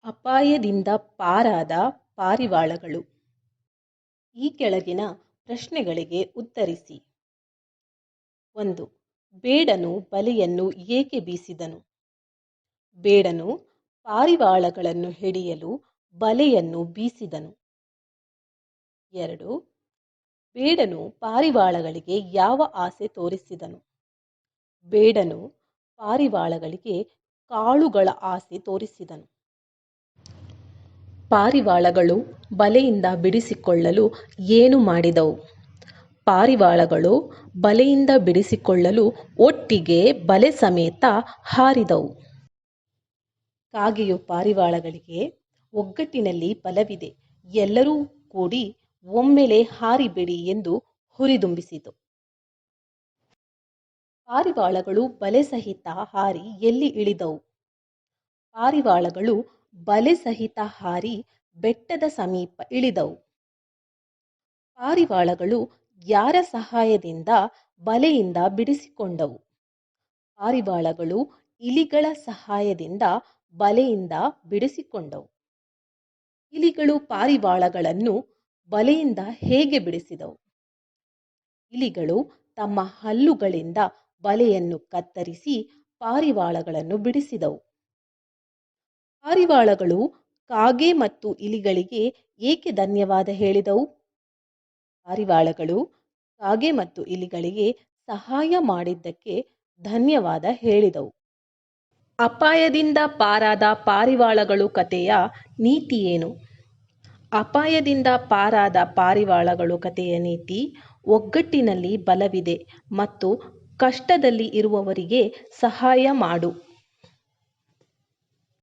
ಅಪಾಯದಿಂದ ಪಾರಾದ ಪಾರಿವಾಳಗಳು. ಈ ಕೆಳಗಿನ ಪ್ರಶ್ನೆಗಳಿಗೆ ಉತ್ತರಿಸಿ. 1. ಬೇಡನು ಬಲೆಯನ್ನು ಏಕೆ ಬೀಸಿದನು? ಬೇಡನು ಪಾರಿವಾಳಗಳನ್ನು ಹಿಡಿಯಲು ಬಲೆಯನ್ನು ಬೀಸಿದನು. 2. ಬೇಡನು ಪಾರಿವಾಳಗಳಿಗೆ ಯಾವ ಆಸೆ ತೋರಿಸಿದನು? ಬೇಡನು ಪಾರಿವಾಳಗಳಿಗೆ ಕಾಳುಗಳ ಆಸೆ ತೋರಿಸಿದನು. ಪಾರಿವಾಳಗಳು ಬಲೆಯಿಂದ ಬಿಡಿಸಿಕೊಳ್ಳಲು ಏನು ಮಾಡಿದವು? ಪಾರಿವಾಳಗಳು ಬಲೆಯಿಂದ ಬಿಡಿಸಿಕೊಳ್ಳಲು ಒಟ್ಟಿಗೆ ಬಲೆ ಸಮೇತ ಹಾರಿದವು. ಕಾಗೆಯು ಪಾರಿವಾಳಗಳಿಗೆ, ಒಗ್ಗಟ್ಟಿನಲ್ಲಿ ಬಲವಿದೆ, ಎಲ್ಲರೂ ಕೂಡಿ ಒಮ್ಮೆಲೆ ಹಾರಿಬಿಡಿ ಎಂದು ಹುರಿದುಂಬಿಸಿತು. ಪಾರಿವಾಳಗಳು ಬಲೆ ಸಹಿತ ಹಾರಿ ಎಲ್ಲಿ ಇಳಿದವು? ಪಾರಿವಾಳಗಳು ಬಲೆ ಸಹಿತ ಹಾರಿ ಬೆಟ್ಟದ ಸಮೀಪ ಇಳಿದವು. ಪಾರಿವಾಳಗಳು ಯಾರ ಸಹಾಯದಿಂದ ಬಲೆಯಿಂದ ಬಿಡಿಸಿಕೊಂಡವು? ಪಾರಿವಾಳಗಳು ಇಲಿಗಳ ಸಹಾಯದಿಂದ ಬಲೆಯಿಂದ ಬಿಡಿಸಿಕೊಂಡವು. ಇಲಿಗಳು ಪಾರಿವಾಳಗಳನ್ನು ಬಲೆಯಿಂದ ಹೇಗೆ ಬಿಡಿಸಿದವು? ಇಲಿಗಳು ತಮ್ಮ ಹಲ್ಲುಗಳಿಂದ ಬಲೆಯನ್ನು ಕತ್ತರಿಸಿ ಪಾರಿವಾಳಗಳನ್ನು ಬಿಡಿಸಿದವು. ಪಾರಿವಾಳಗಳು ಕಾಗೆ ಮತ್ತು ಇಲಿಗಳಿಗೆ ಏಕೆ ಧನ್ಯವಾದ ಹೇಳಿದವು? ಪಾರಿವಾಳಗಳು ಕಾಗೆ ಮತ್ತು ಇಲಿಗಳಿಗೆ ಸಹಾಯ ಮಾಡಿದ್ದಕ್ಕೆ ಧನ್ಯವಾದ ಹೇಳಿದವು. ಅಪಾಯದಿಂದ ಪಾರಾದ ಪಾರಿವಾಳಗಳು ಕಥೆಯ ನೀತಿ ಏನು? ಅಪಾಯದಿಂದ ಪಾರಾದ ಪಾರಿವಾಳಗಳು ಕಥೆಯ ನೀತಿ: ಒಗ್ಗಟ್ಟಿನಲ್ಲಿ ಬಲವಿದೆ ಮತ್ತು ಕಷ್ಟದಲ್ಲಿ ಇರುವವರಿಗೆ ಸಹಾಯ ಮಾಡು.